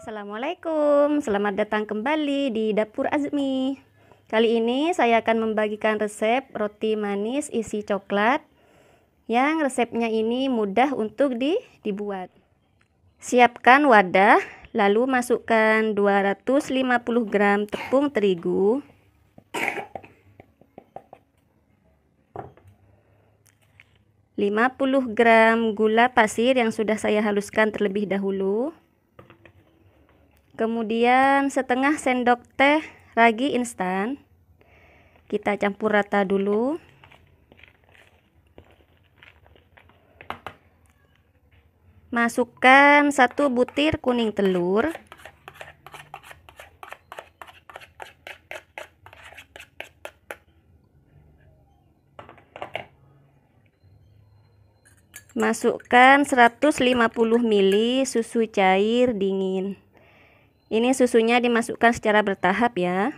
Assalamualaikum, selamat datang kembali di Dapur Azmi. Kali ini saya akan membagikan resep roti manis isi coklat yang resepnya ini mudah untuk dibuat. Siapkan wadah, lalu masukkan 250 gram tepung terigu, 50 gram gula pasir yang sudah saya haluskan terlebih dahulu, kemudian setengah sendok teh ragi instan. Kita campur rata dulu. Masukkan 1 butir kuning telur. Masukkan 150 ml susu cair dingin. Ini susunya dimasukkan secara bertahap ya.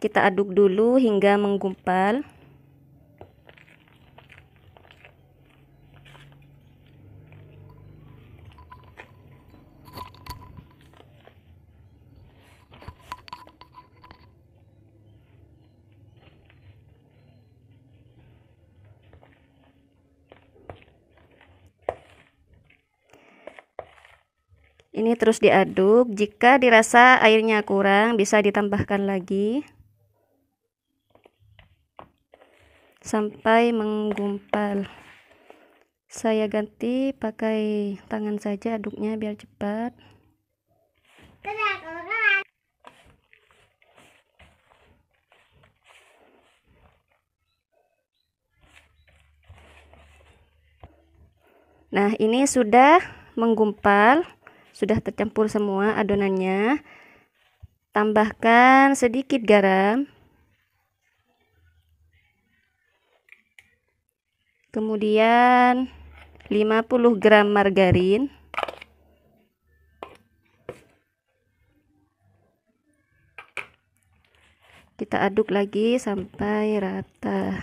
Kita aduk dulu hingga menggumpal. Ini terus diaduk. Jika dirasa airnya kurang, bisa ditambahkan lagi sampai menggumpal. Saya ganti pakai tangan saja aduknya biar cepat. Nah, ini sudah menggumpal. Sudah tercampur semua adonannya. Tambahkan sedikit garam. Kemudian 50 gram margarin. Kita aduk lagi sampai rata.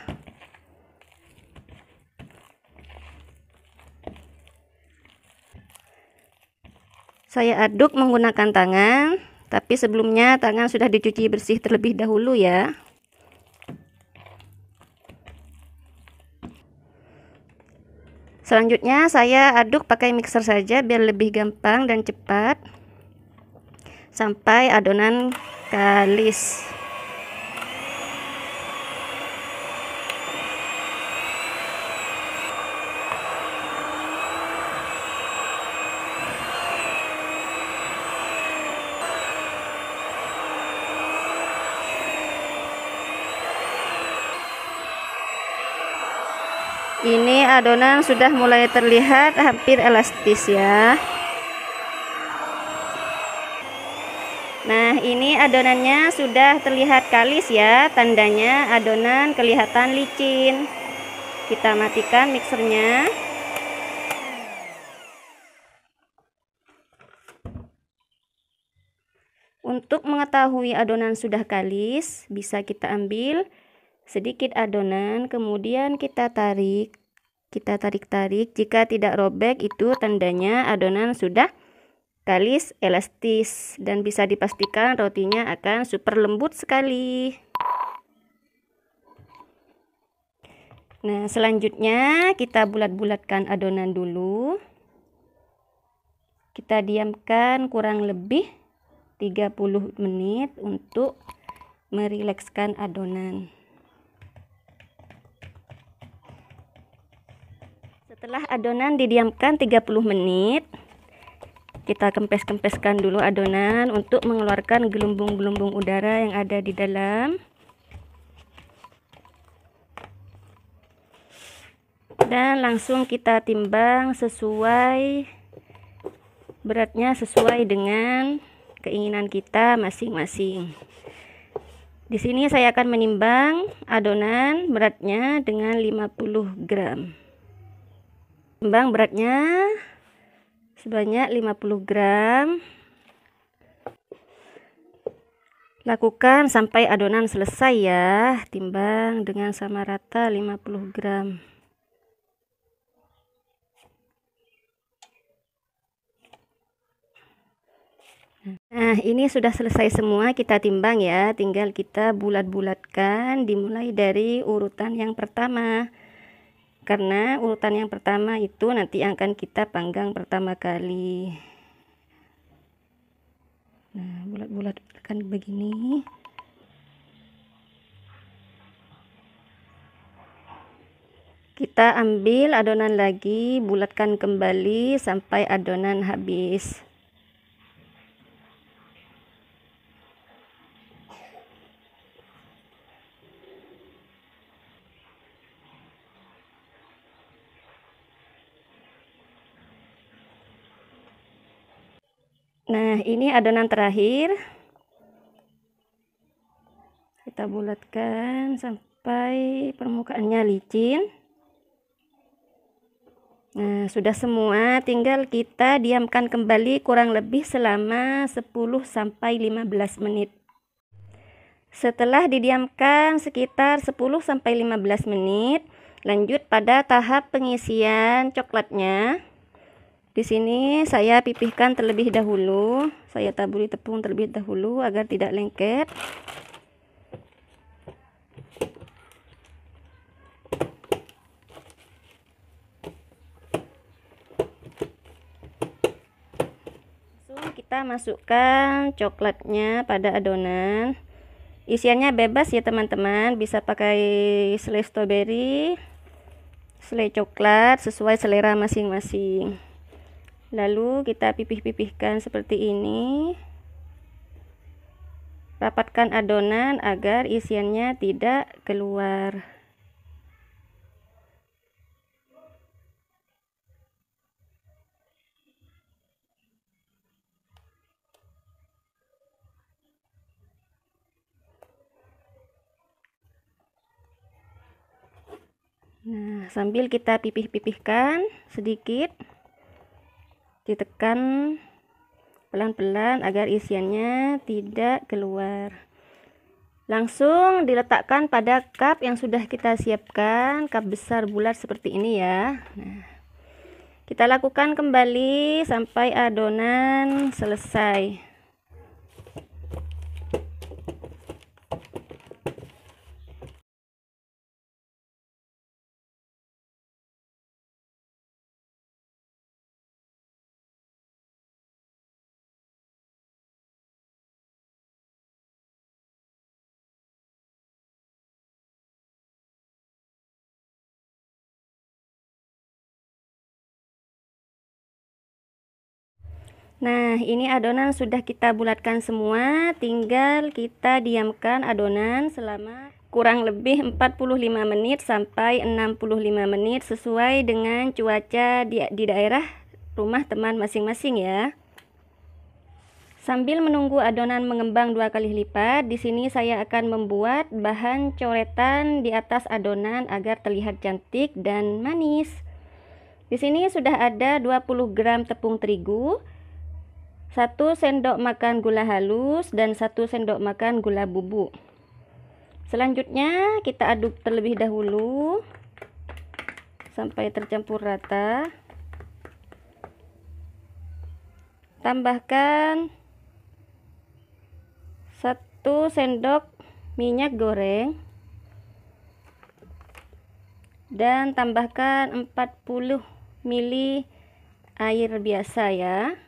Saya aduk menggunakan tangan, tapi sebelumnya tangan sudah dicuci bersih terlebih dahulu ya. Selanjutnya saya aduk pakai mixer saja biar lebih gampang dan cepat sampai adonan kalis. Ini adonan sudah mulai terlihat hampir elastis ya. Nah, ini adonannya sudah terlihat kalis ya, tandanya adonan kelihatan licin. Kita matikan mixernya. Untuk mengetahui adonan sudah kalis, bisa kita ambil sedikit adonan, kemudian kita tarik. Jika tidak robek, itu tandanya adonan sudah kalis, elastis, dan bisa dipastikan rotinya akan super lembut sekali. Nah, selanjutnya kita bulat-bulatkan adonan dulu. Kita diamkan kurang lebih 30 menit untuk merilekskan adonan. Setelah adonan didiamkan 30 menit, kita kempes-kempeskan dulu adonan untuk mengeluarkan gelombung-gelombung udara yang ada di dalam. Dan langsung kita timbang sesuai beratnya, sesuai dengan keinginan kita masing-masing. Di sini saya akan menimbang adonan beratnya dengan 50 gram. Timbang beratnya sebanyak 50 gram. Lakukan sampai adonan selesai ya. Timbang dengan sama rata 50 gram. Nah, ini sudah selesai semua, kita timbang ya. Tinggal kita bulat-bulatkan dimulai dari urutan yang pertama. Karena urutan yang pertama itu nanti akan kita panggang pertama kali. Nah, bulat-bulatkan begini. Kita ambil adonan lagi, bulatkan kembali sampai adonan habis. Nah, ini adonan terakhir. Kita bulatkan sampai permukaannya licin. Nah, sudah semua, tinggal kita diamkan kembali kurang lebih selama 10-15 menit. Setelah didiamkan sekitar 10-15 menit, lanjut pada tahap pengisian coklatnya. Di sini saya pipihkan terlebih dahulu. Saya taburi tepung terlebih dahulu agar tidak lengket. Kita masukkan coklatnya pada adonan. Isiannya bebas ya teman-teman, bisa pakai selai stroberi, selai coklat, sesuai selera masing-masing. Lalu kita pipih-pipihkan seperti ini. Rapatkan adonan agar isiannya tidak keluar. Nah, sambil kita pipih-pipihkan sedikit, ditekan pelan-pelan agar isiannya tidak keluar. Langsung diletakkan pada cup yang sudah kita siapkan, cup besar bulat seperti ini ya. Nah, kita lakukan kembali sampai adonan selesai. Nah, ini adonan sudah kita bulatkan semua, tinggal kita diamkan adonan selama kurang lebih 45 menit sampai 65 menit sesuai dengan cuaca di daerah rumah teman masing-masing ya. Sambil menunggu adonan mengembang 2 kali lipat, di sini saya akan membuat bahan coretan di atas adonan agar terlihat cantik dan manis. Di sini sudah ada 20 gram tepung terigu, 1 sendok makan gula halus, dan 1 sendok makan gula bubuk. Selanjutnya kita aduk terlebih dahulu sampai tercampur rata. Tambahkan 1 sendok minyak goreng dan tambahkan 40 ml air biasa ya.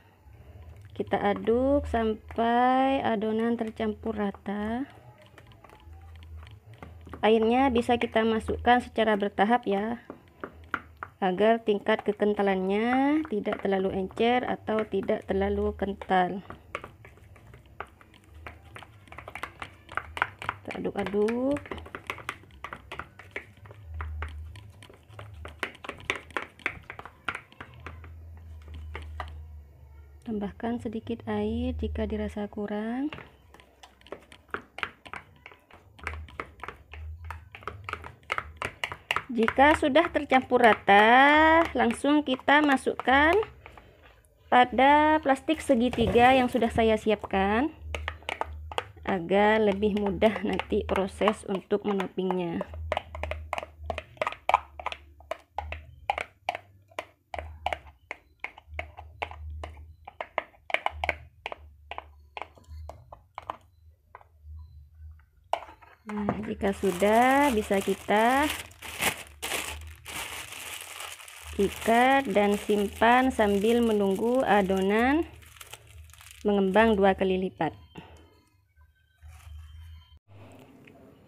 Kita aduk sampai adonan tercampur rata. Airnya bisa kita masukkan secara bertahap ya, agar tingkat kekentalannya tidak terlalu encer atau tidak terlalu kental. Kita aduk-aduk. Tambahkan sedikit air jika dirasa kurang. Jika sudah tercampur rata, langsung kita masukkan pada plastik segitiga yang sudah saya siapkan agar lebih mudah nanti proses untuk menopingnya. Nah, jika sudah, bisa kita ikat dan simpan sambil menunggu adonan mengembang 2 kali lipat.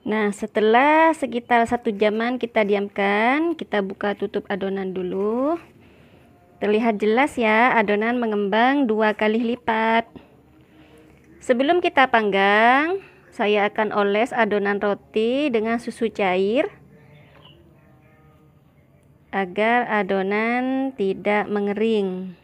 Nah, setelah sekitar 1 jaman kita diamkan, kita buka tutup adonan dulu. Terlihat jelas ya, adonan mengembang 2 kali lipat. Sebelum kita panggang, saya akan oles adonan roti dengan susu cair agar adonan tidak mengering.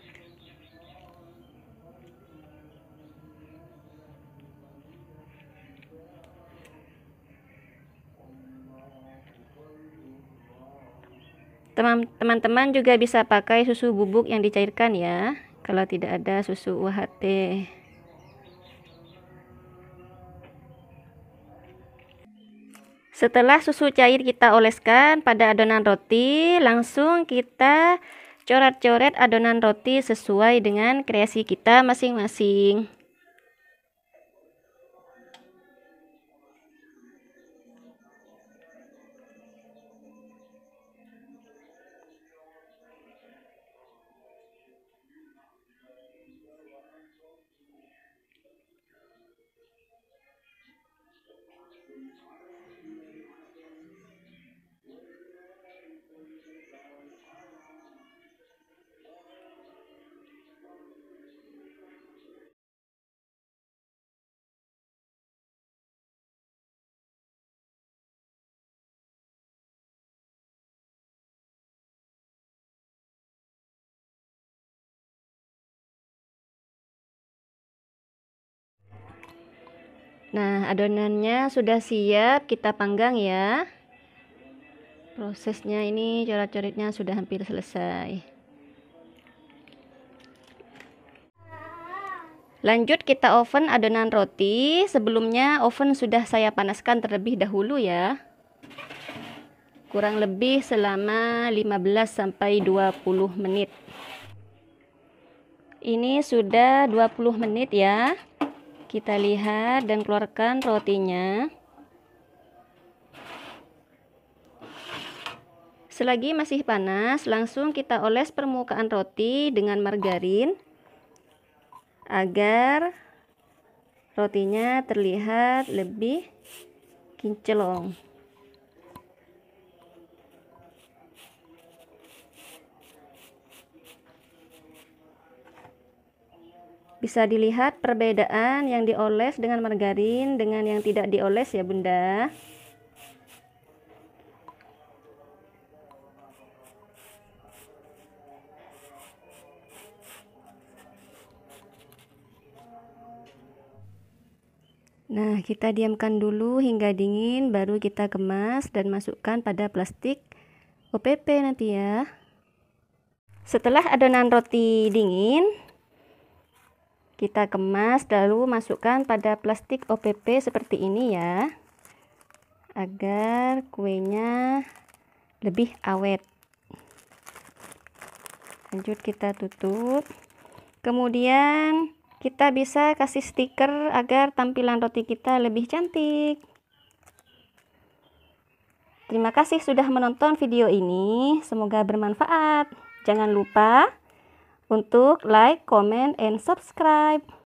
Teman-teman juga bisa pakai susu bubuk yang dicairkan ya, kalau tidak ada susu UHT. Setelah susu cair kita oleskan pada adonan roti, langsung kita coret-coret adonan roti sesuai dengan kreasi kita masing-masing. Nah, adonannya sudah siap kita panggang ya. Prosesnya ini coret-coretnya sudah hampir selesai. Lanjut kita oven adonan roti. Sebelumnya oven sudah saya panaskan terlebih dahulu ya. Kurang lebih selama 15-20 menit. Ini sudah 20 menit ya. Kita lihat dan keluarkan rotinya. Selagi masih panas, langsung kita oles permukaan roti dengan margarin agar rotinya terlihat lebih kinclong. Bisa dilihat perbedaan yang dioles dengan margarin dengan yang tidak dioles ya Bunda. Nah, kita diamkan dulu hingga dingin, baru kita kemas dan masukkan pada plastik OPP nanti ya. Setelah adonan roti dingin, kita kemas lalu masukkan pada plastik OPP seperti ini ya, agar kuenya lebih awet. Lanjut kita tutup. Kemudian kita bisa kasih stiker agar tampilan roti kita lebih cantik. Terima kasih sudah menonton video ini, semoga bermanfaat. Jangan lupa untuk like, comment, and subscribe.